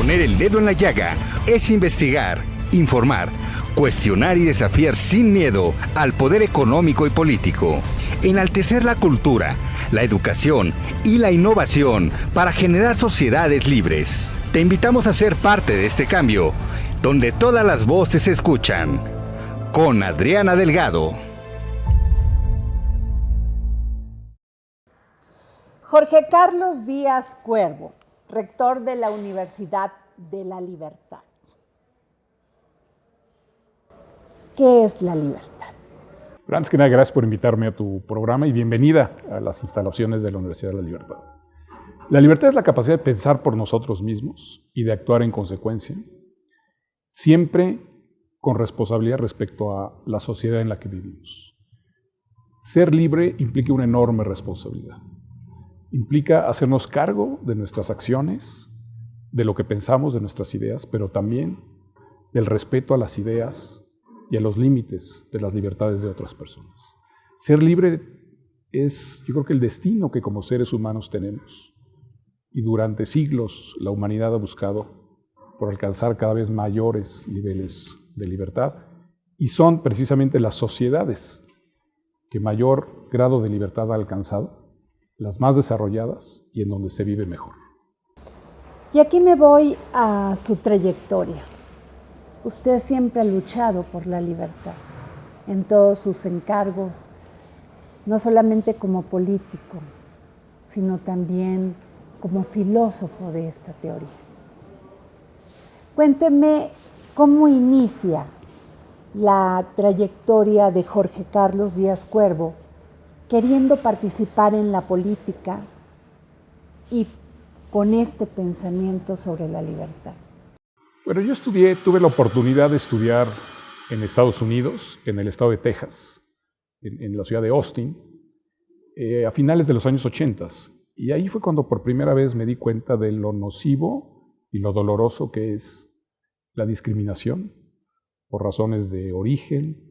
Poner el dedo en la llaga es investigar, informar, cuestionar y desafiar sin miedo al poder económico y político. Enaltecer la cultura, la educación y la innovación para generar sociedades libres. Te invitamos a ser parte de este cambio, donde todas las voces se escuchan. Con Adriana Delgado. Jorge Carlos Díaz Cuervo, rector de la Universidad de la Libertad. ¿Qué es la libertad? Antes que nada, gracias por invitarme a tu programa y bienvenida a las instalaciones de la Universidad de la Libertad. La libertad es la capacidad de pensar por nosotros mismos y de actuar en consecuencia, siempre con responsabilidad respecto a la sociedad en la que vivimos. Ser libre implica una enorme responsabilidad. Implica hacernos cargo de nuestras acciones, de lo que pensamos, de nuestras ideas, pero también del respeto a las ideas y a los límites de las libertades de otras personas. Ser libre es, yo creo que el destino que como seres humanos tenemos. Y durante siglos la humanidad ha buscado por alcanzar cada vez mayores niveles de libertad. Y son precisamente las sociedades que mayor grado de libertad ha alcanzado, las más desarrolladas y en donde se vive mejor. Y aquí me voy a su trayectoria. Usted siempre ha luchado por la libertad en todos sus encargos, no solamente como político, sino también como filósofo de esta teoría. Cuénteme cómo inicia la trayectoria de Jorge Carlos Díaz Cuervo queriendo participar en la política y con este pensamiento sobre la libertad. Bueno, yo tuve la oportunidad de estudiar en Estados Unidos, en el estado de Texas, en la ciudad de Austin, a finales de los años 80. Y ahí fue cuando por primera vez me di cuenta de lo nocivo y lo doloroso que es la discriminación por razones de origen,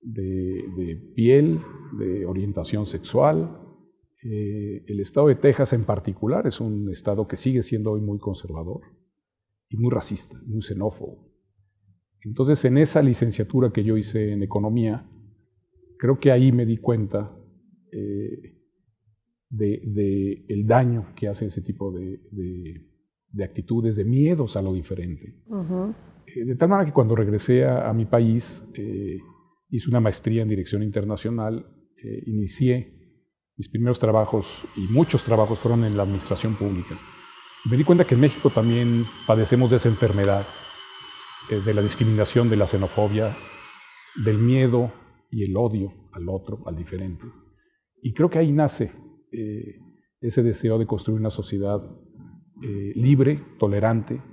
de piel, de orientación sexual. El estado de Texas en particular es un estado que sigue siendo hoy muy conservador y muy racista, muy xenófobo. Entonces, en esa licenciatura que yo hice en economía, creo que ahí me di cuenta del daño que hace ese tipo de actitudes, de miedos a lo diferente. Uh-huh. De tal manera que cuando regresé a mi país, hice una maestría en dirección internacional, inicié mis primeros trabajos, y muchos trabajos fueron en la administración pública. Me di cuenta que en México también padecemos de esa enfermedad, de la discriminación, de la xenofobia, del miedo y el odio al otro, al diferente. Y creo que ahí nace ese deseo de construir una sociedad libre, tolerante,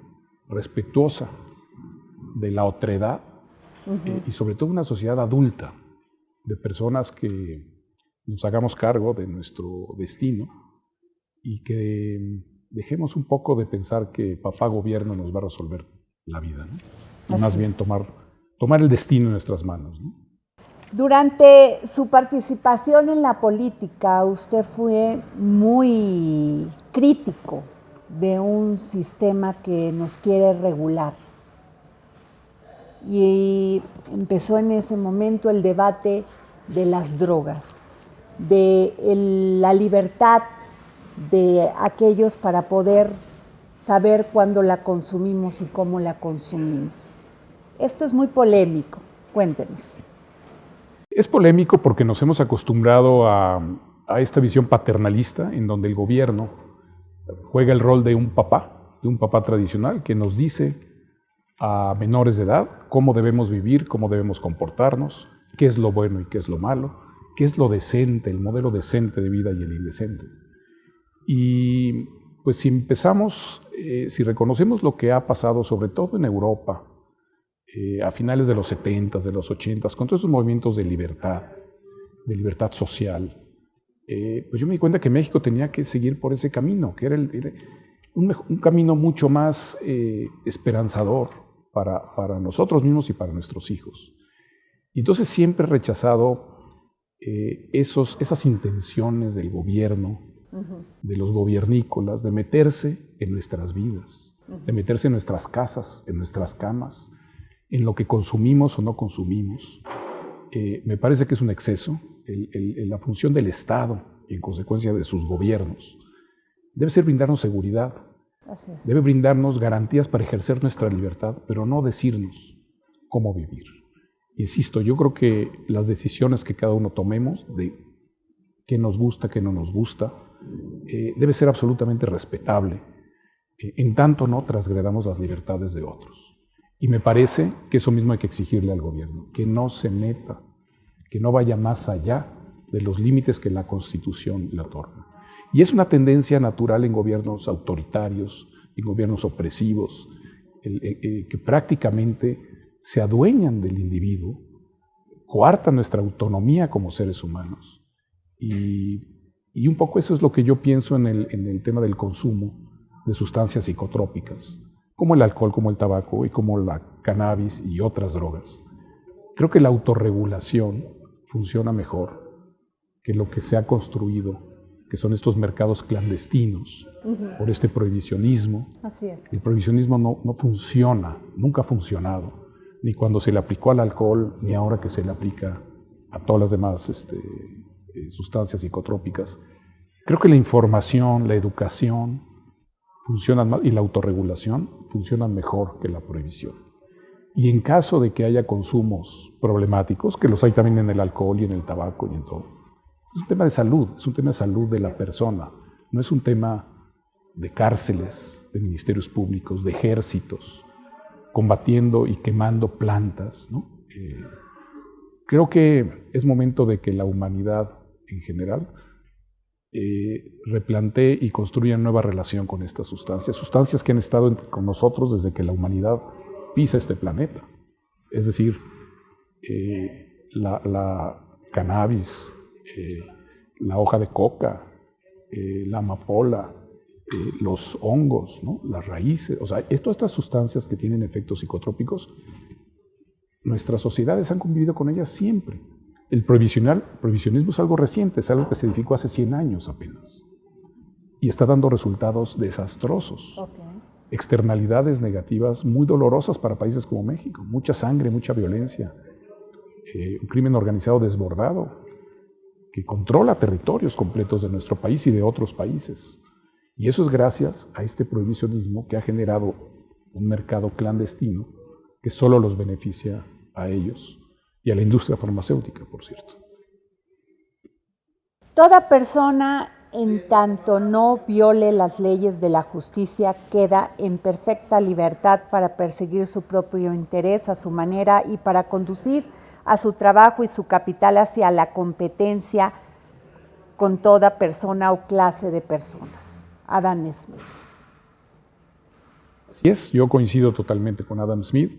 respetuosa de la otredad, uh-huh. Y sobre todo una sociedad adulta, de personas que nos hagamos cargo de nuestro destino y que dejemos un poco de pensar que papá gobierno nos va a resolver la vida, ¿no? Y más bien tomar el destino en nuestras manos, ¿no? Durante su participación en la política, usted fue muy crítico de un sistema que nos quiere regular. Y empezó en ese momento el debate de las drogas, de la libertad de aquellos para poder saber cuándo la consumimos y cómo la consumimos. Esto es muy polémico. Cuéntenos. Es polémico porque nos hemos acostumbrado a esta visión paternalista en donde el gobierno juega el rol de un papá tradicional que nos dice a menores de edad cómo debemos vivir, cómo debemos comportarnos, qué es lo bueno y qué es lo malo, qué es lo decente, el modelo decente de vida y el indecente. Y pues si reconocemos lo que ha pasado, sobre todo en Europa, a finales de los 70s, de los 80s, con todos estos movimientos de libertad social, pues yo me di cuenta que México tenía que seguir por ese camino, que era un camino mucho más esperanzador para nosotros mismos y para nuestros hijos. Y entonces siempre he rechazado esas intenciones del gobierno, uh-huh. de los gobiernícolas, de meterse en nuestras vidas, de meterse en nuestras casas, en nuestras camas, en lo que consumimos o no consumimos. Me parece que es un exceso. La función del Estado, y en consecuencia de sus gobiernos, debe ser brindarnos seguridad, debe brindarnos garantías para ejercer nuestra libertad, pero no decirnos cómo vivir. Insisto, yo creo que las decisiones que cada uno tomemos de qué nos gusta, qué no nos gusta, debe ser absolutamente respetable, en tanto no transgredamos las libertades de otros. Y me parece que eso mismo hay que exigirle al gobierno, que no se meta, que no vaya más allá de los límites que la Constitución le otorga. Y es una tendencia natural en gobiernos autoritarios, en gobiernos opresivos, que prácticamente se adueñan del individuo, coartan nuestra autonomía como seres humanos. Y un poco eso es lo que yo pienso en el tema del consumo de sustancias psicotrópicas, como el alcohol, como el tabaco y como la cannabis y otras drogas. Creo que la autorregulación funciona mejor que lo que se ha construido, que son estos mercados clandestinos, por este prohibicionismo. Así es. El prohibicionismo no funciona, nunca ha funcionado, ni cuando se le aplicó al alcohol, ni ahora que se le aplica a todas las demás sustancias psicotrópicas. Creo que la información, la educación funcionan más, y la autorregulación funcionan mejor que la prohibición. Y en caso de que haya consumos problemáticos, que los hay también en el alcohol y en el tabaco y en todo, es un tema de salud, es un tema de salud de la persona, no es un tema de cárceles, de ministerios públicos, de ejércitos, combatiendo y quemando plantas, ¿no? Creo que es momento de que la humanidad en general replantee y construya una nueva relación con estas sustancias que han estado con nosotros desde que la humanidad pisa este planeta. Es decir, la cannabis, la hoja de coca, la amapola, los hongos, ¿no? Las raíces, o sea, todas estas sustancias que tienen efectos psicotrópicos, nuestras sociedades han convivido con ellas siempre. El prohibicionismo es algo reciente, es algo que se edificó hace 100 años apenas y está dando resultados desastrosos, externalidades negativas muy dolorosas para países como México, mucha sangre, mucha violencia, un crimen organizado desbordado que controla territorios completos de nuestro país y de otros países. Y eso es gracias a este prohibicionismo que ha generado un mercado clandestino que solo los beneficia a ellos y a la industria farmacéutica, por cierto. Toda persona, en tanto no viole las leyes de la justicia, queda en perfecta libertad para perseguir su propio interés a su manera y para conducir a su trabajo y su capital hacia la competencia con toda persona o clase de personas. Adam Smith. Así es, yo coincido totalmente con Adam Smith.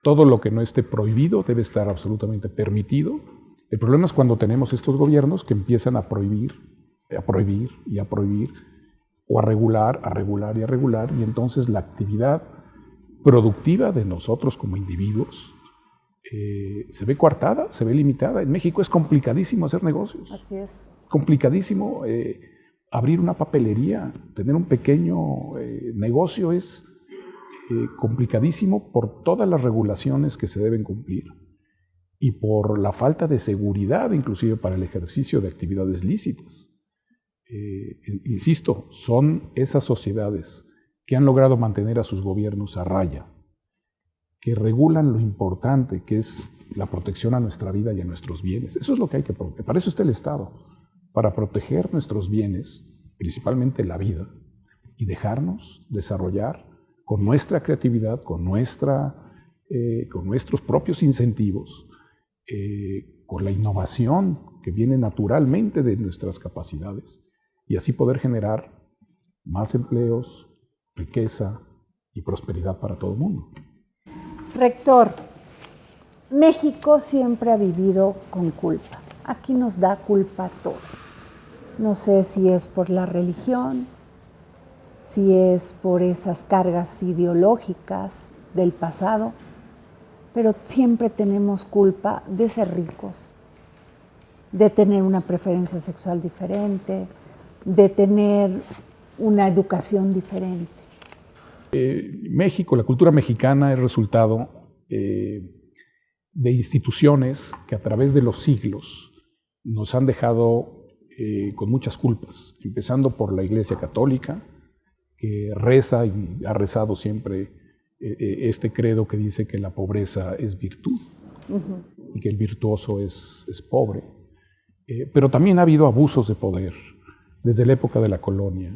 Todo lo que no esté prohibido debe estar absolutamente permitido. El problema es cuando tenemos estos gobiernos que empiezan a prohibir, o a regular y a regular, y entonces la actividad productiva de nosotros como individuos se ve coartada, se ve limitada. En México es complicadísimo hacer negocios. Así es. Complicadísimo abrir una papelería, tener un pequeño negocio es complicadísimo por todas las regulaciones que se deben cumplir y por la falta de seguridad, inclusive para el ejercicio de actividades lícitas. Insisto, son esas sociedades que han logrado mantener a sus gobiernos a raya, que regulan lo importante que es la protección a nuestra vida y a nuestros bienes. Eso es lo que hay que proteger. Para eso está el Estado, para proteger nuestros bienes, principalmente la vida, y dejarnos desarrollar con nuestra creatividad, con nuestros propios incentivos, con la innovación que viene naturalmente de nuestras capacidades, y así poder generar más empleos, riqueza y prosperidad para todo el mundo. Rector, México siempre ha vivido con culpa. Aquí nos da culpa todo. No sé si es por la religión, si es por esas cargas ideológicas del pasado, pero siempre tenemos culpa de ser ricos, de tener una preferencia sexual diferente, de tener una educación diferente. México, la cultura mexicana es resultado de instituciones que a través de los siglos nos han dejado con muchas culpas, empezando por la Iglesia Católica, que reza y ha rezado siempre este credo que dice que la pobreza es virtud y que el virtuoso es pobre. Pero también ha habido abusos de poder desde la época de la colonia,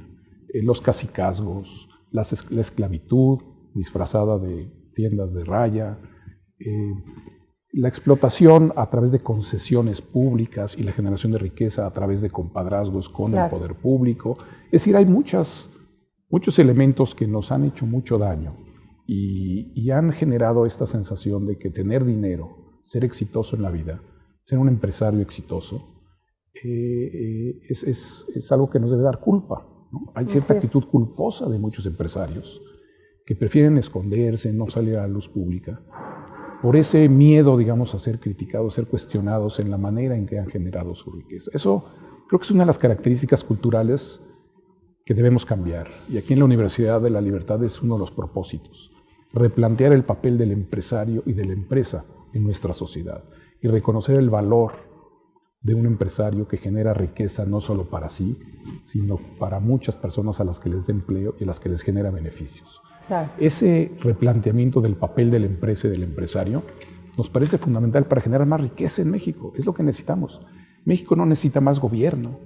los cacicazgos, la esclavitud disfrazada de tiendas de raya, la explotación a través de concesiones públicas y la generación de riqueza a través de compadrazgos con el poder público. Es decir, hay muchos elementos que nos han hecho mucho daño y han generado esta sensación de que tener dinero, ser exitoso en la vida, ser un empresario exitoso, es algo que nos debe dar culpa, ¿no? Hay cierta actitud culposa de muchos empresarios que prefieren esconderse, no salir a la luz pública, por ese miedo, digamos, a ser criticados, a ser cuestionados en la manera en que han generado su riqueza. Eso creo que es una de las características culturales que debemos cambiar. Y aquí en la Universidad de la Libertad es uno de los propósitos, replantear el papel del empresario y de la empresa en nuestra sociedad y reconocer el valor de un empresario que genera riqueza no solo para sí, sino para muchas personas a las que les da empleo y a las que les genera beneficios. Claro. Ese replanteamiento del papel de la empresa y del empresario nos parece fundamental para generar más riqueza en México. Es lo que necesitamos. México no necesita más gobierno,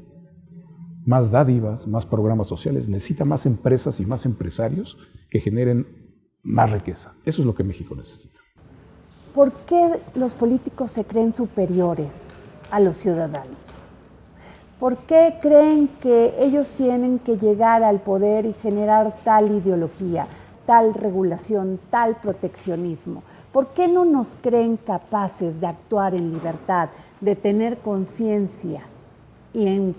más dádivas, más programas sociales. Necesita más empresas y más empresarios que generen más riqueza. Eso es lo que México necesita. ¿Por qué los políticos se creen superiores a los ciudadanos? ¿Por qué creen que ellos tienen que llegar al poder y generar tal ideología, tal regulación, tal proteccionismo? ¿Por qué no nos creen capaces de actuar en libertad, de tener conciencia y en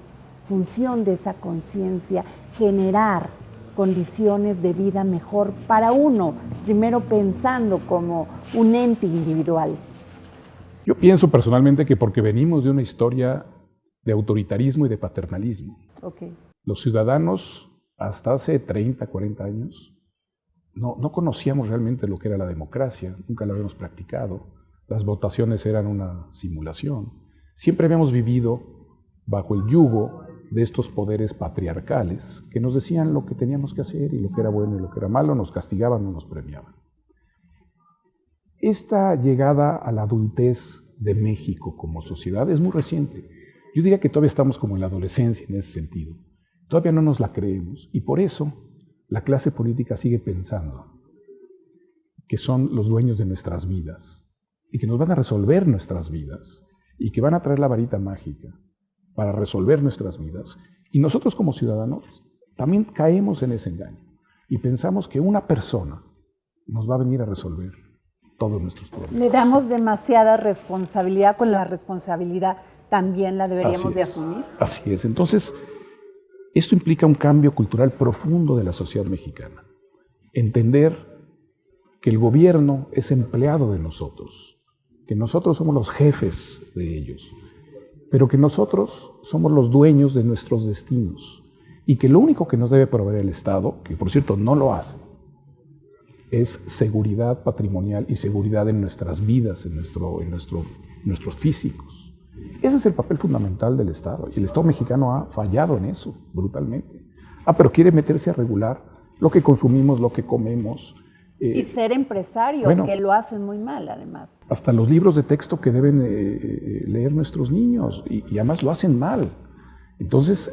función de esa conciencia generar condiciones de vida mejor para uno, primero pensando como un ente individual? Yo pienso personalmente que porque venimos de una historia de autoritarismo y de paternalismo. Los ciudadanos hasta hace 30, 40 años no conocíamos realmente lo que era la democracia, nunca la habíamos practicado, las votaciones eran una simulación. Siempre habíamos vivido bajo el yugo de estos poderes patriarcales que nos decían lo que teníamos que hacer y lo que era bueno y lo que era malo, nos castigaban o nos premiaban. Esta llegada a la adultez de México como sociedad es muy reciente. Yo diría que todavía estamos como en la adolescencia en ese sentido. Todavía no nos la creemos y por eso la clase política sigue pensando que son los dueños de nuestras vidas y que nos van a resolver nuestras vidas y que van a traer la varita mágica para resolver nuestras vidas. Y nosotros como ciudadanos también caemos en ese engaño y pensamos que una persona nos va a venir a resolver todos nuestros problemas. Le damos demasiada responsabilidad, con la responsabilidad también la deberíamos de asumir. Así es. Entonces, esto implica un cambio cultural profundo de la sociedad mexicana. Entender que el gobierno es empleado de nosotros, que nosotros somos los jefes de ellos, pero que nosotros somos los dueños de nuestros destinos y que lo único que nos debe proveer el Estado, que por cierto no lo hace, es seguridad patrimonial y seguridad en nuestras vidas, en nuestros físicos. Ese es el papel fundamental del Estado y el Estado mexicano ha fallado en eso brutalmente. Pero quiere meterse a regular lo que consumimos, lo que comemos. Y ser empresario, que lo hacen muy mal además. Hasta los libros de texto que deben leer nuestros niños y además lo hacen mal. Entonces,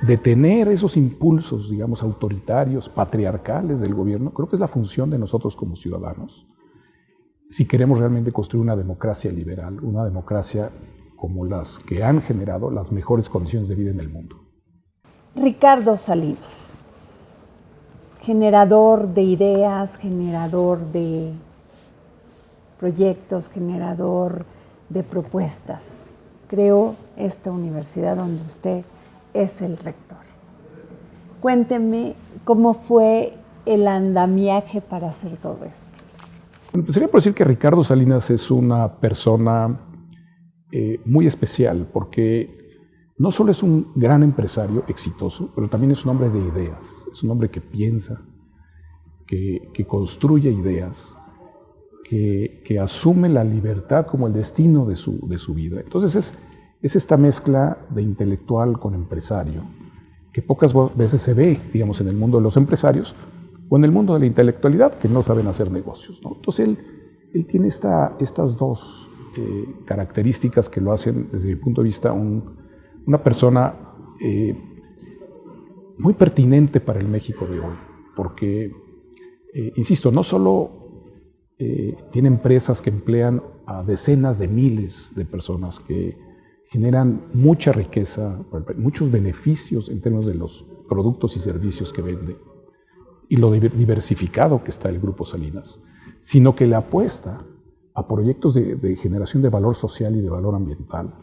detener esos impulsos, digamos, autoritarios, patriarcales del gobierno, creo que es la función de nosotros como ciudadanos, si queremos realmente construir una democracia liberal, una democracia como las que han generado las mejores condiciones de vida en el mundo. Ricardo Salinas, generador de ideas, generador de proyectos, generador de propuestas. Creó esta universidad donde usted es el rector. Cuénteme cómo fue el andamiaje para hacer todo esto. Empezaría por decir que Ricardo Salinas es una persona muy especial porque no solo es un gran empresario exitoso, pero también es un hombre de ideas. es un hombre que piensa, que construye ideas, que asume la libertad como el destino de su vida. Entonces es esta mezcla de intelectual con empresario, que pocas veces se ve, digamos, en el mundo de los empresarios o en el mundo de la intelectualidad, que no saben hacer negocios, ¿no? Entonces él tiene estas dos características que lo hacen, desde mi punto de vista, una persona muy pertinente para el México de hoy, porque, insisto, no solo tiene empresas que emplean a decenas de miles de personas, que generan mucha riqueza, muchos beneficios en términos de los productos y servicios que vende, y lo diversificado que está el Grupo Salinas, sino que le apuesta a proyectos de generación de valor social y de valor ambiental,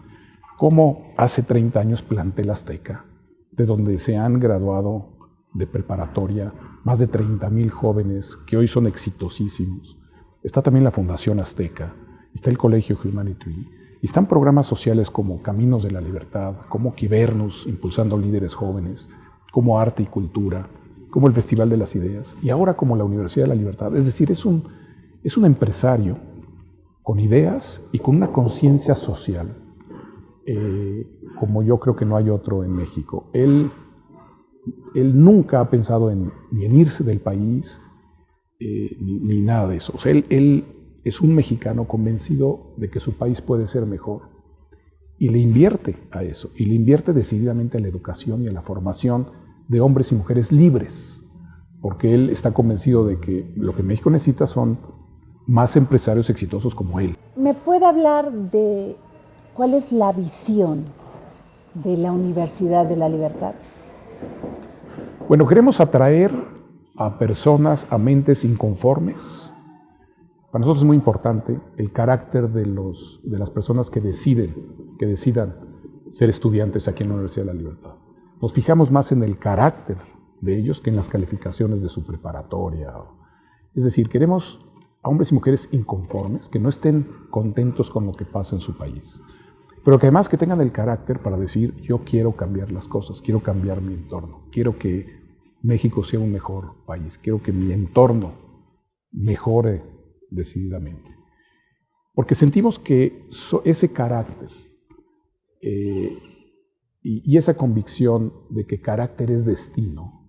como hace 30 años Plantel Azteca, de donde se han graduado de preparatoria más de 30,000 jóvenes que hoy son exitosísimos. Está también la Fundación Azteca, está el Colegio Humanity, y están programas sociales como Caminos de la Libertad, como Quibernus, impulsando líderes jóvenes, como Arte y Cultura, como el Festival de las Ideas, y ahora como la Universidad de la Libertad. Es decir, es un empresario con ideas y con una conciencia social, como yo creo que no hay otro en México. Él nunca ha pensado ni en irse del país, ni nada de eso. O sea, él es un mexicano convencido de que su país puede ser mejor y le invierte a eso, y le invierte decididamente a la educación y a la formación de hombres y mujeres libres, porque él está convencido de que lo que México necesita son más empresarios exitosos como él. ¿Me puede hablar de cuál es la visión de la Universidad de la Libertad? Bueno, queremos atraer a personas, a mentes inconformes. Para nosotros es muy importante el carácter de las personas que decidan ser estudiantes aquí en la Universidad de la Libertad. Nos fijamos más en el carácter de ellos que en las calificaciones de su preparatoria. Es decir, queremos a hombres y mujeres inconformes, que no estén contentos con lo que pasa en su país, pero que además que tengan el carácter para decir: yo quiero cambiar las cosas, quiero cambiar mi entorno, quiero que México sea un mejor país, quiero que mi entorno mejore decididamente. Porque sentimos que ese carácter y esa convicción de que carácter es destino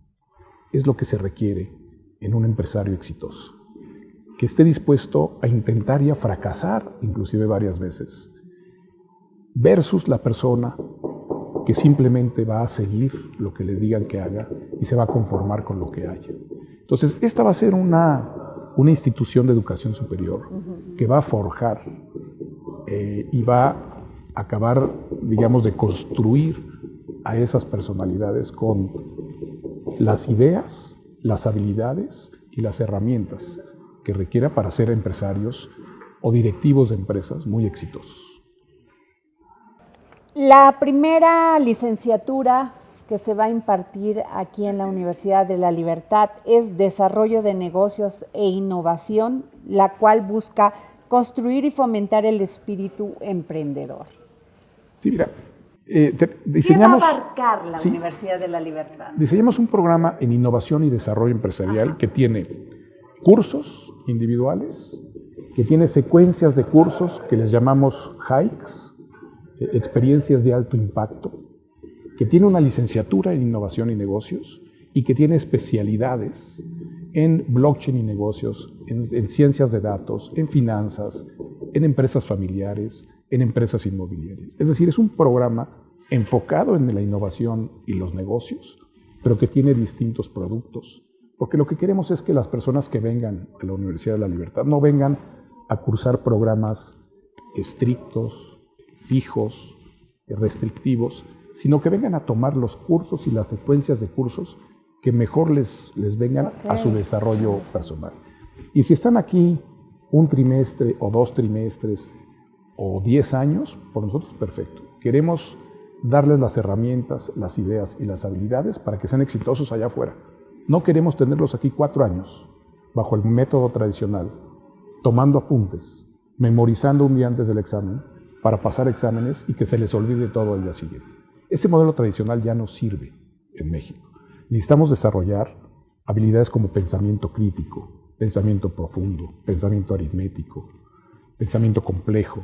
es lo que se requiere en un empresario exitoso, que esté dispuesto a intentar y a fracasar, inclusive varias veces, versus la persona que simplemente va a seguir lo que le digan que haga y se va a conformar con lo que haya. Entonces, esta va a ser una institución de educación superior que va a forjar y va a acabar, digamos, de construir a esas personalidades con las ideas, las habilidades y las herramientas que requiera para ser empresarios o directivos de empresas muy exitosos. La primera licenciatura que se va a impartir aquí en la Universidad de la Libertad es Desarrollo de Negocios e Innovación, la cual busca construir y fomentar el espíritu emprendedor. Sí, mira, ¿Qué va a abarcar la Universidad de la Libertad? Diseñamos un programa en innovación y desarrollo empresarial que tiene cursos individuales, que tiene secuencias de cursos que les llamamos hikes, experiencias de alto impacto, que tiene una licenciatura en innovación y negocios y que tiene especialidades en blockchain y negocios, en ciencias de datos, en finanzas, en empresas familiares, en empresas inmobiliarias. Es decir, es un programa enfocado en la innovación y los negocios, pero que tiene distintos productos. Porque lo que queremos es que las personas que vengan a la Universidad de la Libertad no vengan a cursar programas estrictos, fijos, restrictivos, sino que vengan a tomar los cursos y las secuencias de cursos que mejor les vengan a su desarrollo personal. Y si están aquí un trimestre o 2 trimestres o 10 años, por nosotros perfecto. Queremos darles las herramientas, las ideas y las habilidades para que sean exitosos allá afuera. No queremos tenerlos aquí 4 años, bajo el método tradicional, tomando apuntes, memorizando un día antes del examen, para pasar exámenes y que se les olvide todo el día siguiente. Ese modelo tradicional ya no sirve en México. necesitamos desarrollar habilidades como pensamiento crítico, pensamiento profundo, pensamiento aritmético, pensamiento complejo,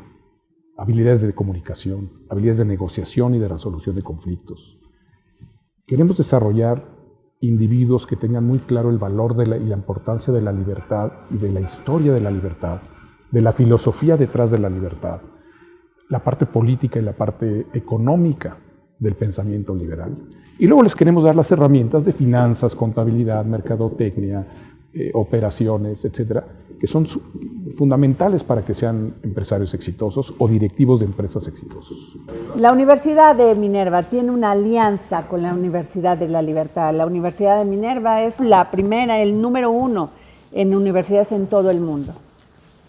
habilidades de comunicación, habilidades de negociación y de resolución de conflictos. Queremos desarrollar individuos que tengan muy claro el valor y la importancia de la libertad y de la historia de la libertad, de la filosofía detrás de la libertad, la parte política y la parte económica del pensamiento liberal. Y luego les queremos dar las herramientas de finanzas, contabilidad, mercadotecnia, operaciones, etcétera, que son fundamentales para que sean empresarios exitosos o directivos de empresas exitosos. La Universidad de Minerva tiene una alianza con la Universidad de la Libertad. La Universidad de Minerva es la primera, el número 1 en universidades en todo el mundo.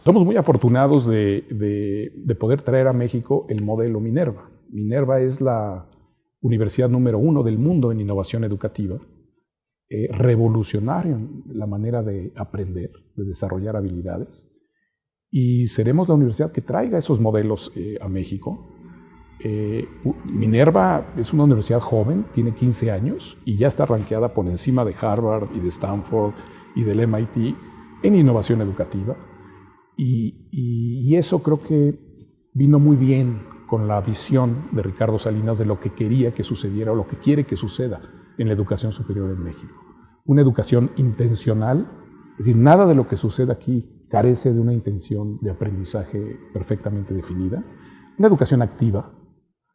Somos muy afortunados de poder traer a México el modelo Minerva. Minerva es la universidad número 1 del mundo en innovación educativa, revolucionario en la manera de aprender, de desarrollar habilidades, y seremos la universidad que traiga esos modelos a México. Minerva es una universidad joven, tiene 15 años y ya está rankeada por encima de Harvard y de Stanford y del MIT en innovación educativa, y eso creo que vino muy bien con la visión de Ricardo Salinas de lo que quería que sucediera o lo que quiere que suceda en la educación superior en México. Una educación intencional, es decir, nada de lo que sucede aquí carece de una intención de aprendizaje perfectamente definida. Una educación activa.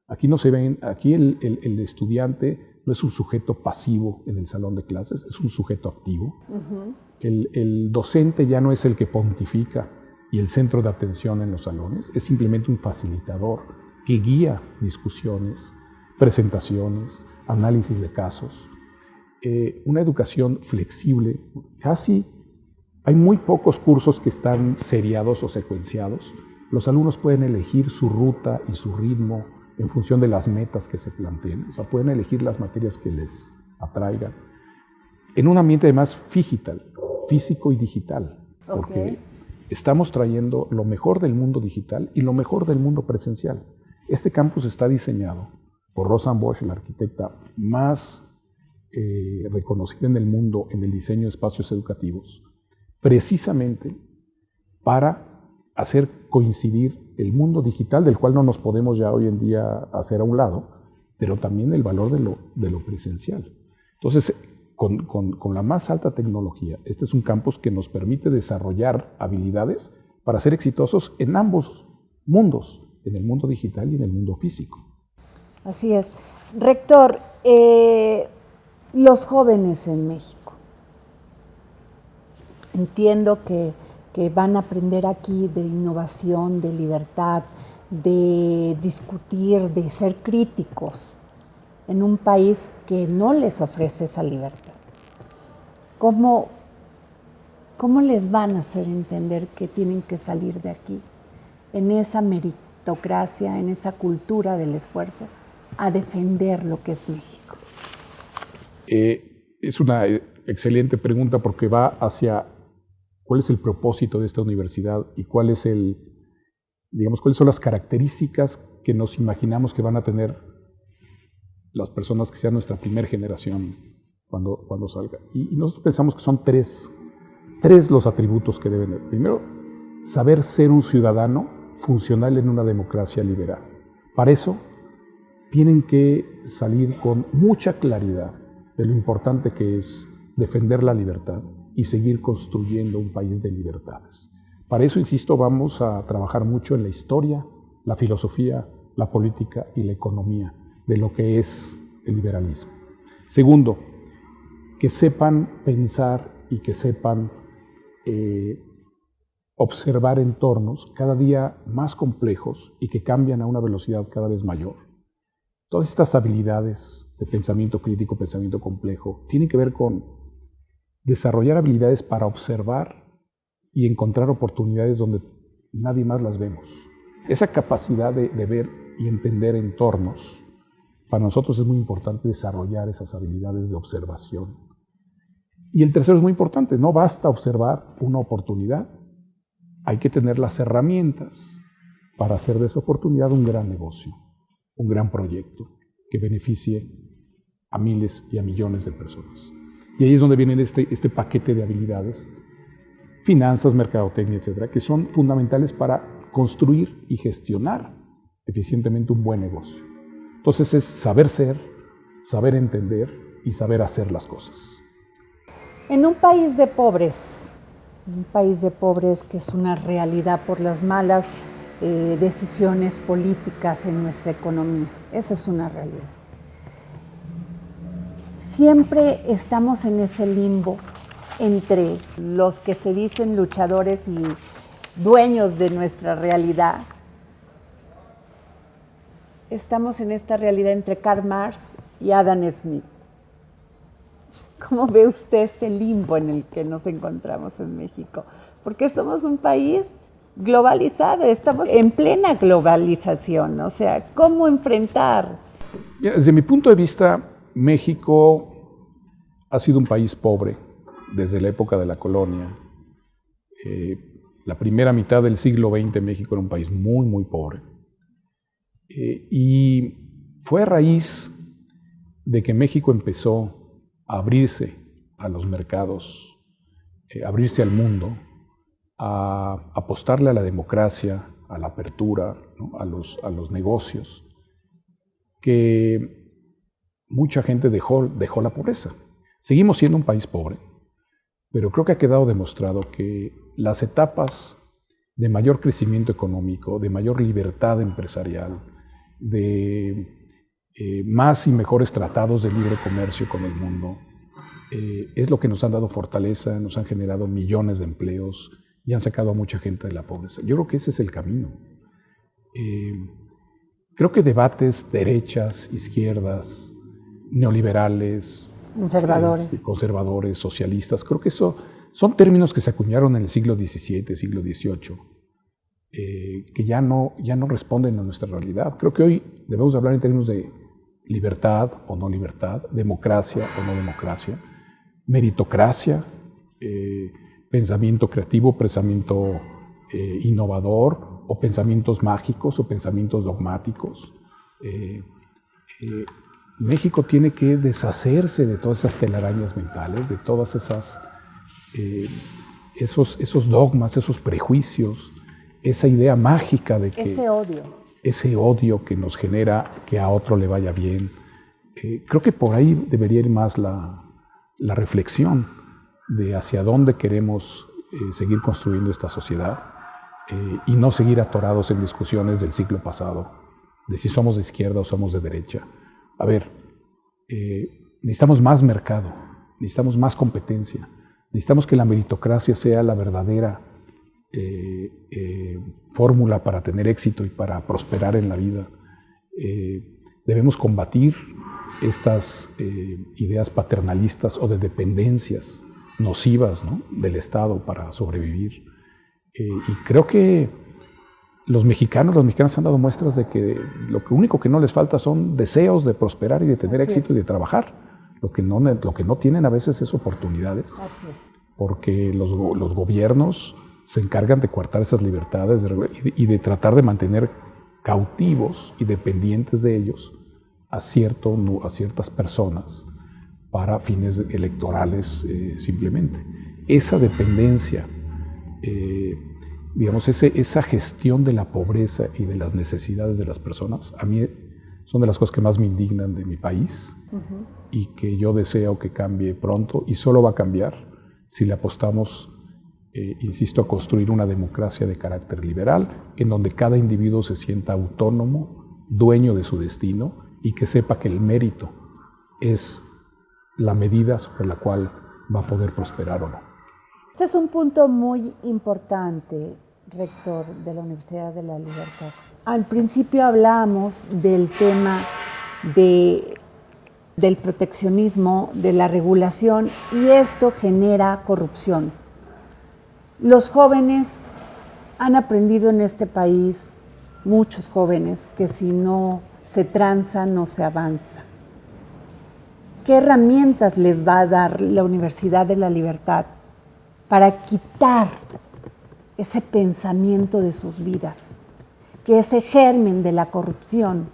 Aquí no se ven, aquí el estudiante no es un sujeto pasivo en el salón de clases, es un sujeto activo. Uh-huh. El docente ya no es el que pontifica y el centro de atención en los salones, es simplemente un facilitador que guía discusiones, presentaciones, análisis de casos. Una educación flexible, casi hay muy pocos cursos que están seriados o secuenciados. Los alumnos pueden elegir su ruta y su ritmo en función de las metas que se planteen. O sea, pueden elegir las materias que les atraigan. En un ambiente además digital, físico y digital, porque estamos trayendo lo mejor del mundo digital y lo mejor del mundo presencial. Este campus está diseñado por Rosa Bosch, la arquitecta más reconocida en el mundo en el diseño de espacios educativos, precisamente para hacer coincidir el mundo digital, del cual no nos podemos ya hoy en día hacer a un lado, pero también el valor de lo presencial. Entonces, con la más alta tecnología, este es un campus que nos permite desarrollar habilidades para ser exitosos en ambos mundos, en el mundo digital y en el mundo físico. Así es. Rector, los jóvenes en México, entiendo que van a aprender aquí de innovación, de libertad, de discutir, de ser críticos en un país que no les ofrece esa libertad. ¿Cómo les van a hacer entender que tienen que salir de aquí, en esa meritocracia, en esa cultura del esfuerzo, a defender lo que es México? Es una excelente pregunta porque va hacia cuál es el propósito de esta universidad y cuáles son las características que nos imaginamos que van a tener las personas que sean nuestra primera generación cuando salga. Y nosotros pensamos que son tres los atributos que deben tener. Primero, saber ser un ciudadano funcional en una democracia liberal. Para eso, tienen que salir con mucha claridad de lo importante que es defender la libertad y seguir construyendo un país de libertades. Para eso, insisto, vamos a trabajar mucho en la historia, la filosofía, la política y la economía de lo que es el liberalismo. Segundo, que sepan pensar y que sepan observar entornos cada día más complejos y que cambian a una velocidad cada vez mayor. Todas estas habilidades de pensamiento crítico, pensamiento complejo, tienen que ver con desarrollar habilidades para observar y encontrar oportunidades donde nadie más las vemos. Esa capacidad de ver y entender entornos, para nosotros es muy importante desarrollar esas habilidades de observación. Y el tercero es muy importante, no basta observar una oportunidad, hay que tener las herramientas para hacer de esa oportunidad un gran negocio, un gran proyecto que beneficie a miles y a millones de personas. Y ahí es donde viene este paquete de habilidades, finanzas, mercadotecnia, etcétera, que son fundamentales para construir y gestionar eficientemente un buen negocio. Entonces es saber ser, saber entender y saber hacer las cosas. En un país de pobres que es una realidad por las malas decisiones políticas en nuestra economía, esa es una realidad. Siempre estamos en ese limbo entre los que se dicen luchadores y dueños de nuestra realidad. Estamos en esta realidad entre Karl Marx y Adam Smith. ¿Cómo ve usted este limbo en el que nos encontramos en México? Porque somos un país globalizado, estamos en plena globalización, o sea, ¿cómo enfrentar? Mira, desde mi punto de vista, México ha sido un país pobre desde la época de la colonia. La primera mitad del siglo XX México era un país muy, muy pobre. Y fue a raíz de que México empezó a abrirse a los mercados, abrirse al mundo, a apostarle a la democracia, a la apertura, ¿no? a los negocios, que mucha gente dejó la pobreza. Seguimos siendo un país pobre, pero creo que ha quedado demostrado que las etapas de mayor crecimiento económico, de mayor libertad empresarial, de más y mejores tratados de libre comercio con el mundo, es lo que nos han dado fortaleza, nos han generado millones de empleos y han sacado a mucha gente de la pobreza. Yo creo que ese es el camino. Creo que debates derechas, izquierdas, neoliberales, conservadores, socialistas, creo que eso son términos que se acuñaron en el siglo XVII, siglo XVIII, que ya no responden a nuestra realidad. Creo que hoy debemos hablar en términos de libertad o no libertad, democracia o no democracia, meritocracia, pensamiento creativo, pensamiento innovador, o pensamientos mágicos o pensamientos dogmáticos. México tiene que deshacerse de todas esas telarañas mentales, de todas esos dogmas, esos prejuicios, esa idea mágica de que ese odio que nos genera que a otro le vaya bien. Creo que por ahí debería ir más la reflexión de hacia dónde queremos seguir construyendo esta sociedad y no seguir atorados en discusiones del siglo pasado, de si somos de izquierda o somos de derecha. A ver, necesitamos más mercado, necesitamos más competencia, necesitamos que la meritocracia sea la verdadera fórmula para tener éxito y para prosperar en la vida. Debemos combatir estas ideas paternalistas o de dependencias nocivas, ¿no?, del Estado para sobrevivir. Y creo que los mexicanos han dado muestras de que lo único que no les falta son deseos de prosperar y de tener éxito y de trabajar. Lo que no tienen a veces es oportunidades. Así es. Porque los gobiernos se encargan de coartar esas libertades y de tratar de mantener cautivos y dependientes de ellos a ciertas personas para fines electorales simplemente. Esa dependencia, digamos, esa gestión de la pobreza y de las necesidades de las personas, a mí son de las cosas que más me indignan de mi país y que yo deseo que cambie pronto, y solo va a cambiar si le apostamos, insisto, a construir una democracia de carácter liberal, en donde cada individuo se sienta autónomo, dueño de su destino, y que sepa que el mérito es la medida sobre la cual va a poder prosperar o no. Este es un punto muy importante, rector de la Universidad de la Libertad. Al principio hablamos del tema del proteccionismo, de la regulación, y esto genera corrupción. Los jóvenes han aprendido en este país, muchos jóvenes, que si no se tranza, no se avanza. ¿Qué herramientas les va a dar la Universidad de la Libertad para quitar ese pensamiento de sus vidas, que ese germen de la corrupción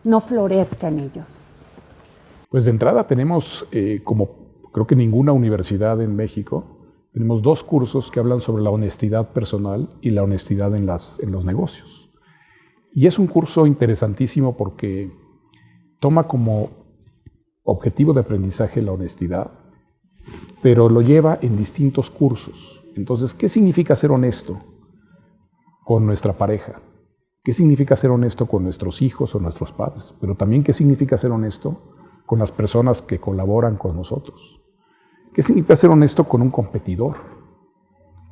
no florezca en ellos? Pues de entrada tenemos, como creo que ninguna universidad en México, tenemos 2 cursos que hablan sobre la honestidad personal y la honestidad en los negocios. Y es un curso interesantísimo porque toma como objetivo de aprendizaje la honestidad, pero lo lleva en distintos cursos. Entonces, ¿qué significa ser honesto con nuestra pareja? ¿Qué significa ser honesto con nuestros hijos o nuestros padres? Pero también, ¿qué significa ser honesto con las personas que colaboran con nosotros? ¿Qué significa ser honesto con un competidor?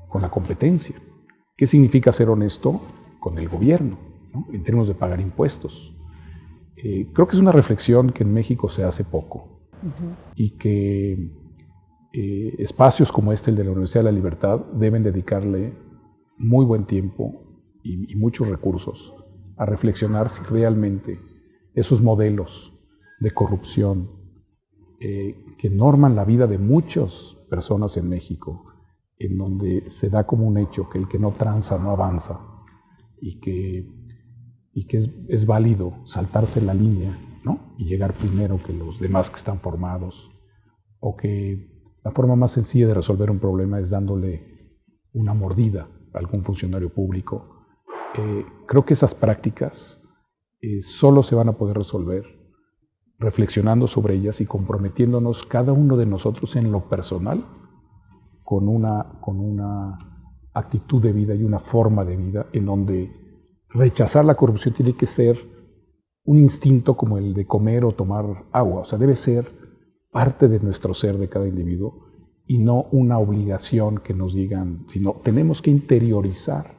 Con la competencia. ¿Qué significa ser honesto con el gobierno, ¿no? En términos de pagar impuestos? Creo que es una reflexión que en México se hace poco y que espacios como el de la Universidad de la Libertad deben dedicarle muy buen tiempo y muchos recursos a reflexionar si realmente esos modelos de corrupción que norman la vida de muchas personas en México, en donde se da como un hecho que el que no tranza no avanza y que es válido saltarse la línea, ¿no? Y llegar primero que los demás que están formados, o que la forma más sencilla de resolver un problema es dándole una mordida a algún funcionario público. Creo que esas prácticas solo se van a poder resolver reflexionando sobre ellas y comprometiéndonos cada uno de nosotros en lo personal con una actitud de vida y una forma de vida en donde rechazar la corrupción tiene que ser un instinto como el de comer o tomar agua. O sea, debe ser parte de nuestro ser de cada individuo y no una obligación que nos digan, sino tenemos que interiorizar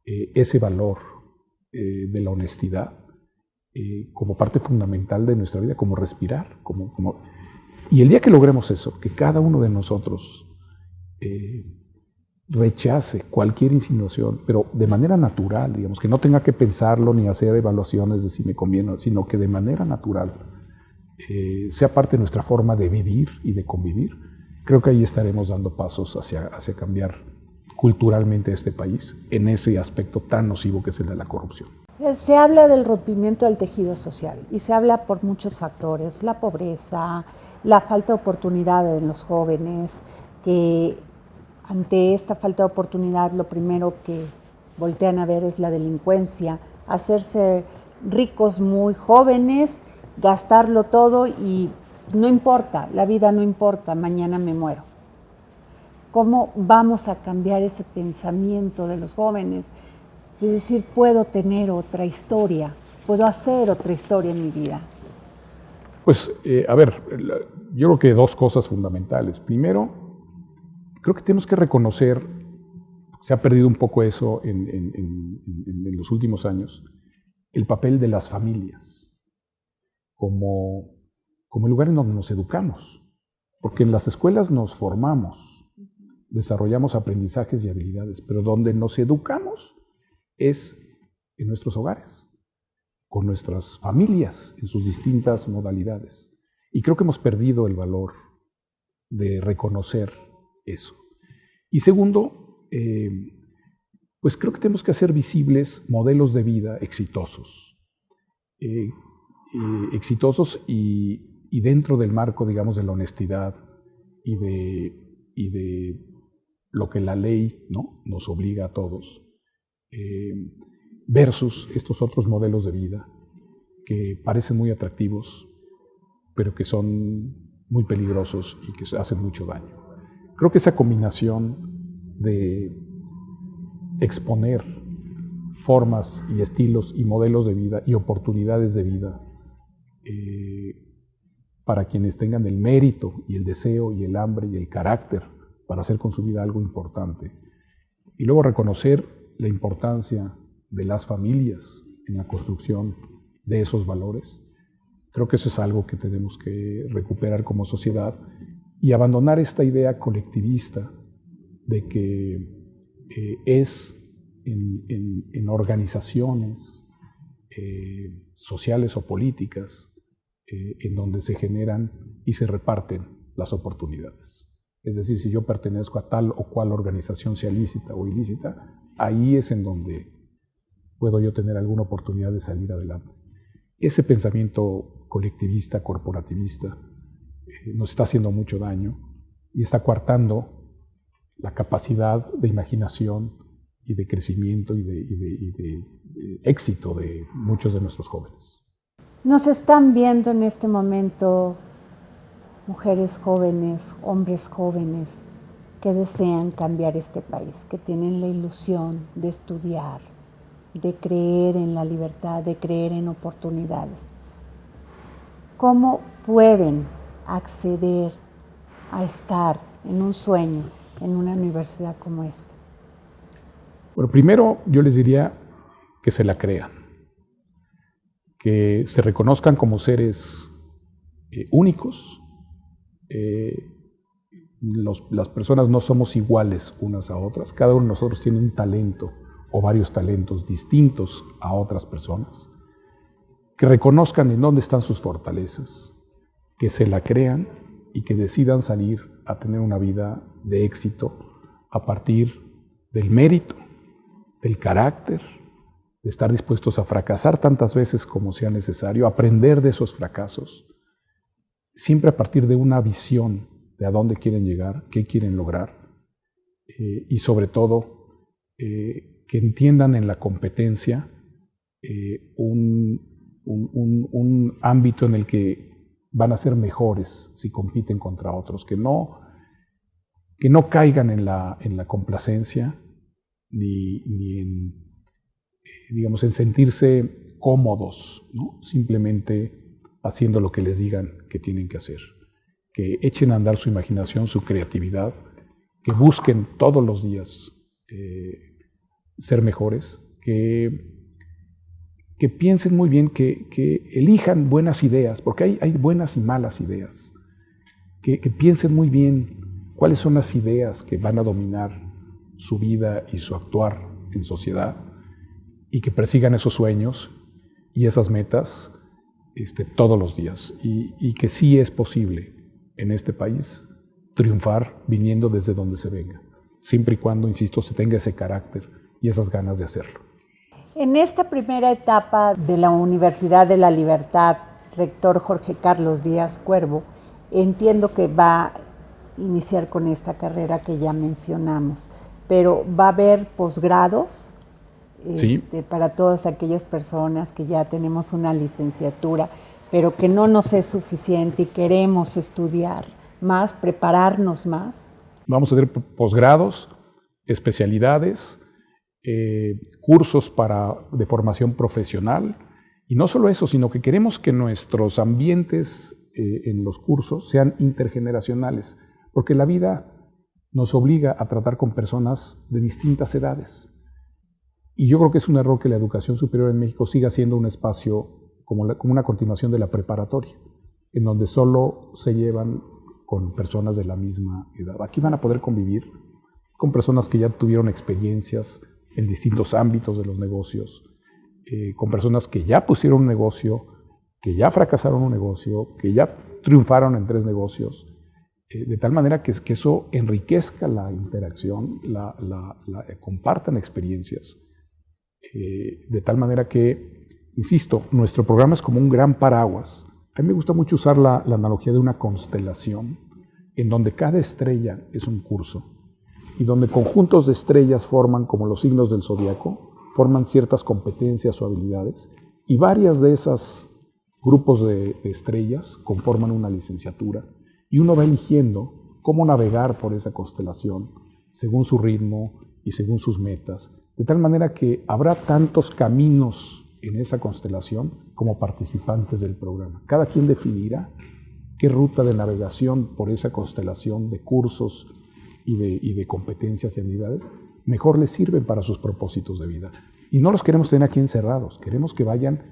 ese valor de la honestidad como parte fundamental de nuestra vida, como respirar. Y el día que logremos eso, que cada uno de nosotros rechace cualquier insinuación, pero de manera natural, digamos, que no tenga que pensarlo ni hacer evaluaciones de si me conviene, sino que de manera natural sea parte de nuestra forma de vivir y de convivir, creo que ahí estaremos dando pasos hacia cambiar culturalmente este país en ese aspecto tan nocivo que es el de la corrupción. Se habla del rompimiento del tejido social y se habla por muchos factores, la pobreza, la falta de oportunidad en los jóvenes, que ante esta falta de oportunidad lo primero que voltean a ver es la delincuencia, hacerse ricos muy jóvenes, gastarlo todo y no importa, la vida no importa, mañana me muero. ¿Cómo vamos a cambiar ese pensamiento de los jóvenes? De decir, puedo tener otra historia, puedo hacer otra historia en mi vida. Pues, a ver, yo creo que 2 cosas fundamentales. Primero, creo que tenemos que reconocer, se ha perdido un poco eso en los últimos años, el papel de las familias como el lugar en donde nos educamos. Porque en las escuelas nos formamos, desarrollamos aprendizajes y habilidades, pero donde nos educamos es en nuestros hogares, con nuestras familias en sus distintas modalidades. Y creo que hemos perdido el valor de reconocer eso. Y segundo, pues creo que tenemos que hacer visibles modelos de vida exitosos. Exitosos y dentro del marco, digamos, de la honestidad y de lo que la ley, ¿no?, nos obliga a todos, versus estos otros modelos de vida que parecen muy atractivos, pero que son muy peligrosos y que hacen mucho daño. Creo que esa combinación de exponer formas y estilos y modelos de vida y oportunidades de vida para quienes tengan el mérito y el deseo y el hambre y el carácter para hacer con su vida algo importante. Y luego reconocer la importancia de las familias en la construcción de esos valores. Creo que eso es algo que tenemos que recuperar como sociedad y abandonar esta idea colectivista de que es en organizaciones sociales o políticas en donde se generan y se reparten las oportunidades. Es decir, si yo pertenezco a tal o cual organización, sea lícita o ilícita, ahí es en donde puedo yo tener alguna oportunidad de salir adelante. Ese pensamiento colectivista, corporativista, nos está haciendo mucho daño y está coartando la capacidad de imaginación y de crecimiento y de éxito de muchos de nuestros jóvenes. Nos están viendo en este momento mujeres jóvenes, hombres jóvenes que desean cambiar este país, que tienen la ilusión de estudiar, de creer en la libertad, de creer en oportunidades. ¿Cómo pueden acceder a estar en un sueño en una universidad como esta? Bueno, primero yo les diría que se la crean, que se reconozcan como seres únicos. Las personas no somos iguales unas a otras, cada uno de nosotros tiene un talento o varios talentos distintos a otras personas, que reconozcan en dónde están sus fortalezas, que se la crean y que decidan salir a tener una vida de éxito a partir del mérito, del carácter, de estar dispuestos a fracasar tantas veces como sea necesario, aprender de esos fracasos, siempre a partir de una visión de a dónde quieren llegar, qué quieren lograr, y sobre todo que entiendan en la competencia un ámbito en el que van a ser mejores si compiten contra otros, que no caigan en la complacencia ni en, digamos, en sentirse cómodos, ¿no? Simplemente haciendo lo que les digan que tienen que hacer, que echen a andar su imaginación, su creatividad, que busquen todos los días ser mejores, que piensen muy bien, que elijan buenas ideas, porque hay buenas y malas ideas, que piensen muy bien cuáles son las ideas que van a dominar su vida y su actuar en sociedad, y que persigan esos sueños y esas metas todos los días, y que sí es posible en este país triunfar viniendo desde donde se venga, siempre y cuando, insisto, se tenga ese carácter y esas ganas de hacerlo. En esta primera etapa de la Universidad de la Libertad, rector Jorge Carlos Díaz Cuervo, entiendo que va a iniciar con esta carrera que ya mencionamos, pero va a haber posgrados Sí. Para todas aquellas personas que ya tenemos una licenciatura, pero que no nos es suficiente y queremos estudiar más, prepararnos más. Vamos a tener posgrados, especialidades, cursos de formación profesional, y no solo eso, sino que queremos que nuestros ambientes en los cursos sean intergeneracionales, porque la vida nos obliga a tratar con personas de distintas edades. Y yo creo que es un error que la educación superior en México siga siendo un espacio como una continuación de la preparatoria, en donde solo se llevan con personas de la misma edad. Aquí van a poder convivir con personas que ya tuvieron experiencias en distintos ámbitos de los negocios, con personas que ya pusieron un negocio, que ya fracasaron un negocio, que ya triunfaron en 3 negocios, de tal manera que eso enriquezca la interacción, compartan experiencias, de tal manera que, insisto, nuestro programa es como un gran paraguas. A mí me gusta mucho usar la analogía de una constelación, en donde cada estrella es un curso, y donde conjuntos de estrellas forman, como los signos del zodiaco, forman ciertas competencias o habilidades, y varias de esos grupos de estrellas conforman una licenciatura, y uno va eligiendo cómo navegar por esa constelación, según su ritmo y según sus metas, de tal manera que habrá tantos caminos en esa constelación como participantes del programa. Cada quien definirá qué ruta de navegación por esa constelación de cursos y de competencias y habilidades mejor les sirven para sus propósitos de vida. Y no los queremos tener aquí encerrados, queremos que vayan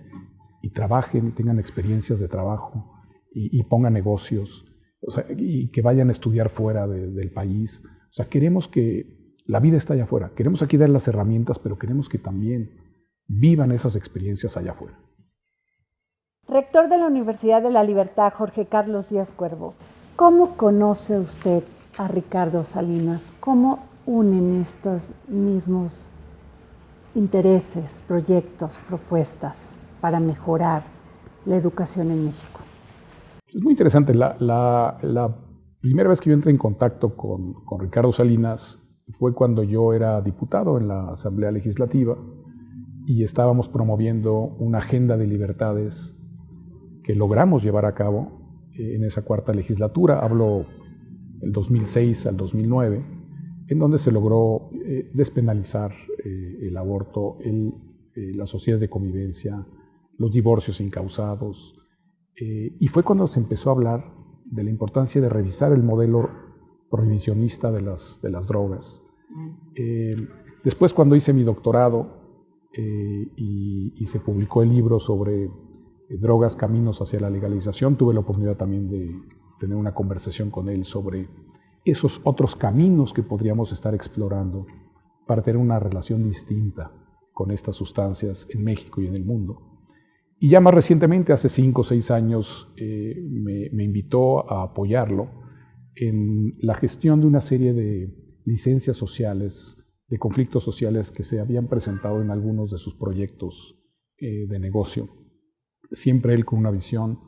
y trabajen, y tengan experiencias de trabajo y pongan negocios, o sea, y que vayan a estudiar fuera del país. O sea, queremos que la vida está allá afuera, queremos aquí dar las herramientas, pero queremos que también vivan esas experiencias allá afuera. Rector de la Universidad de la Libertad, Jorge Carlos Díaz Cuervo, ¿cómo conoce usted a Ricardo Salinas? ¿Cómo unen estos mismos intereses, proyectos, propuestas para mejorar la educación en México? Es muy interesante. La primera vez que yo entré en contacto con Ricardo Salinas fue cuando yo era diputado en la Asamblea Legislativa y estábamos promoviendo una agenda de libertades que logramos llevar a cabo en esa cuarta legislatura. Hablo del 2006 al 2009, en donde se logró despenalizar el aborto, las sociedades de convivencia, los divorcios incausados. Y fue cuando se empezó a hablar de la importancia de revisar el modelo prohibicionista de las drogas. Después, cuando hice mi doctorado y se publicó el libro sobre drogas, caminos hacia la legalización, tuve la oportunidad también de tener una conversación con él sobre esos otros caminos que podríamos estar explorando para tener una relación distinta con estas sustancias en México y en el mundo. Y ya más recientemente, hace 5 o 6 años, me invitó a apoyarlo en la gestión de una serie de licencias sociales, de conflictos sociales que se habían presentado en algunos de sus proyectos de negocio. Siempre él con una visión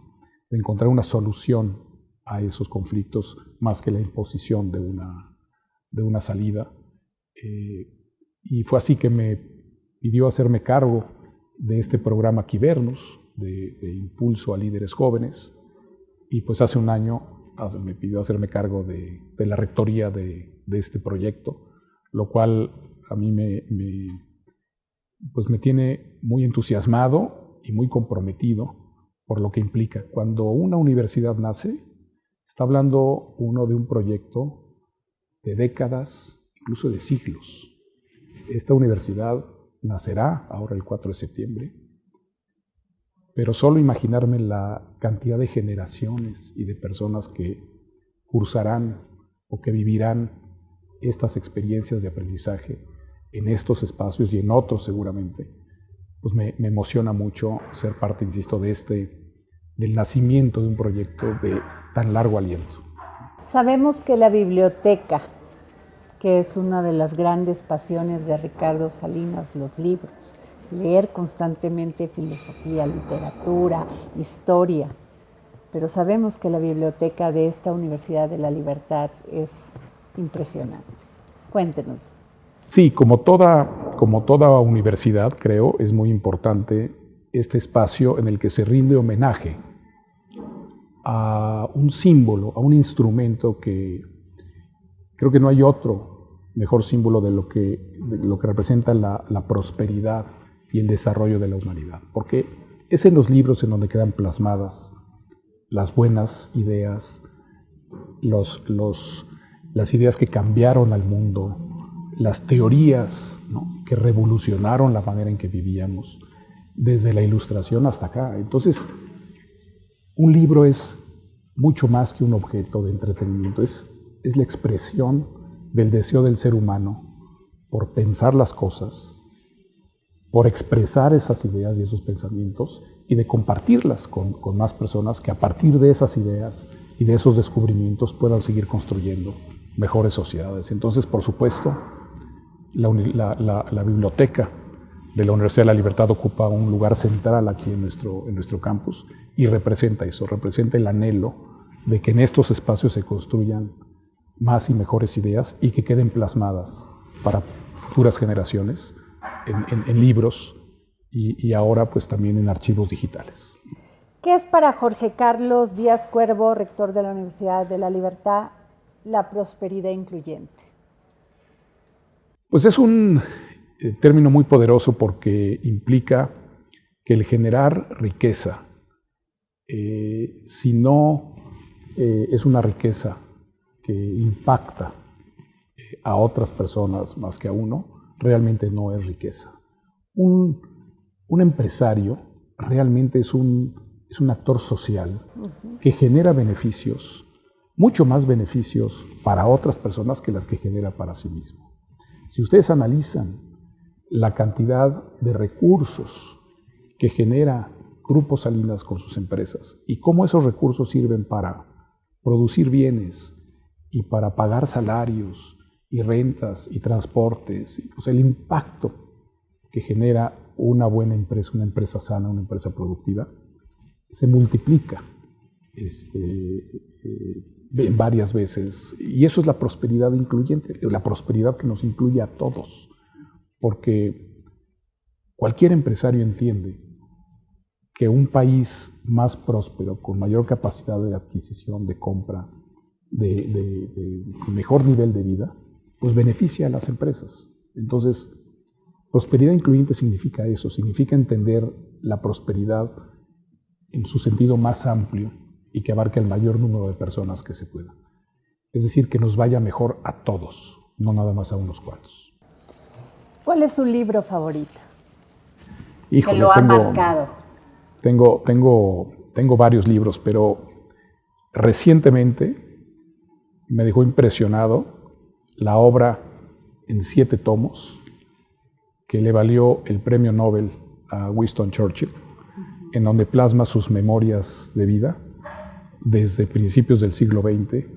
de encontrar una solución a esos conflictos más que la imposición de una salida. Y fue así que me pidió hacerme cargo de este programa Quibernos, de impulso a líderes jóvenes, y pues hace un año me pidió hacerme cargo de la rectoría de este proyecto, lo cual a mí me tiene muy entusiasmado y muy comprometido por lo que implica. Cuando una universidad nace, está hablando uno de un proyecto de décadas, incluso de siglos. Esta universidad nacerá ahora el 4 de septiembre, pero solo imaginarme la cantidad de generaciones y de personas que cursarán o que vivirán estas experiencias de aprendizaje en estos espacios y en otros seguramente, pues me emociona mucho ser parte, insisto, del nacimiento de un proyecto de tan largo aliento. Sabemos que la biblioteca, que es una de las grandes pasiones de Ricardo Salinas, los libros, leer constantemente filosofía, literatura, historia, pero sabemos que la biblioteca de esta Universidad de la Libertad es impresionante. Cuéntenos. Sí, como toda universidad, creo, es muy importante este espacio en el que se rinde homenaje a un símbolo, a un instrumento que creo que no hay otro mejor símbolo de lo que representa la prosperidad y el desarrollo de la humanidad. Porque es en los libros en donde quedan plasmadas las buenas ideas, las ideas que cambiaron al mundo, las teorías, ¿no?, que revolucionaron la manera en que vivíamos, desde la Ilustración hasta acá. Entonces, un libro es mucho más que un objeto de entretenimiento, es la expresión del deseo del ser humano por pensar las cosas, por expresar esas ideas y esos pensamientos y de compartirlas con más personas que a partir de esas ideas y de esos descubrimientos puedan seguir construyendo mejores sociedades. Entonces, por supuesto, la biblioteca de la Universidad de la Libertad ocupa un lugar central aquí en nuestro campus y representa eso, representa el anhelo de que en estos espacios se construyan más y mejores ideas y que queden plasmadas para futuras generaciones en libros y ahora pues también en archivos digitales. ¿Qué es para Jorge Carlos Díaz Cuervo, rector de la Universidad de la Libertad, la prosperidad incluyente? Pues es un término muy poderoso porque implica que el generar riqueza, si no es una riqueza que impacta a otras personas más que a uno, realmente no es riqueza. Un empresario realmente es un actor social que genera beneficios, mucho más beneficios para otras personas que las que genera para sí mismo. Si ustedes analizan la cantidad de recursos que genera Grupo Salinas con sus empresas y cómo esos recursos sirven para producir bienes y para pagar salarios y rentas y transportes, pues el impacto que genera una buena empresa, una empresa sana, una empresa productiva, se multiplica varias veces. Y eso es la prosperidad incluyente, la prosperidad que nos incluye a todos. Porque cualquier empresario entiende que un país más próspero, con mayor capacidad de adquisición, de compra, de mejor nivel de vida, pues beneficia a las empresas. Entonces, prosperidad incluyente significa eso, significa entender la prosperidad en su sentido más amplio y que abarque el mayor número de personas que se pueda. Es decir, que nos vaya mejor a todos, no nada más a unos cuantos. ¿Cuál es su libro favorito? Híjole, que lo ha marcado. Tengo varios libros, pero recientemente me dejó impresionado la obra en 7 tomos que le valió el premio Nobel a Winston Churchill, en donde plasma sus memorias de vida desde principios del siglo XX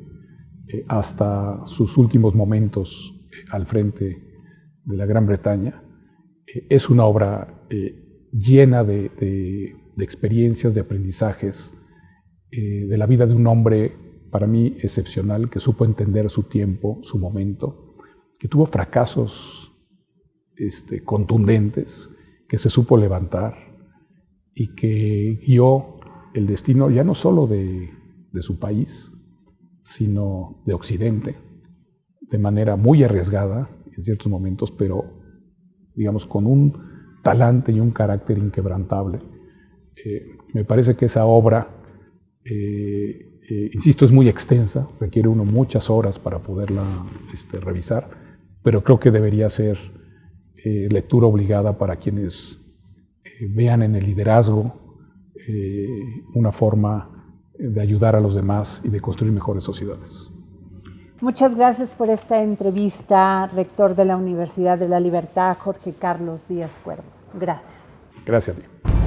hasta sus últimos momentos al frente de la Gran Bretaña. Es una obra llena de experiencias, de aprendizajes, de la vida de un hombre, para mí, excepcional, que supo entender su tiempo, su momento, que tuvo fracasos contundentes, que se supo levantar y que guió el destino ya no solo de su país, sino de Occidente, de manera muy arriesgada en ciertos momentos, pero digamos con un talante y un carácter inquebrantable. Me parece que esa obra, insisto, es muy extensa, requiere uno muchas horas para poderla revisar, pero creo que debería ser lectura obligada para quienes vean en el liderazgo una forma de ayudar a los demás y de construir mejores sociedades. Muchas gracias por esta entrevista, rector de la Universidad de la Libertad, Jorge Carlos Díaz Cuervo. Gracias. Gracias a ti.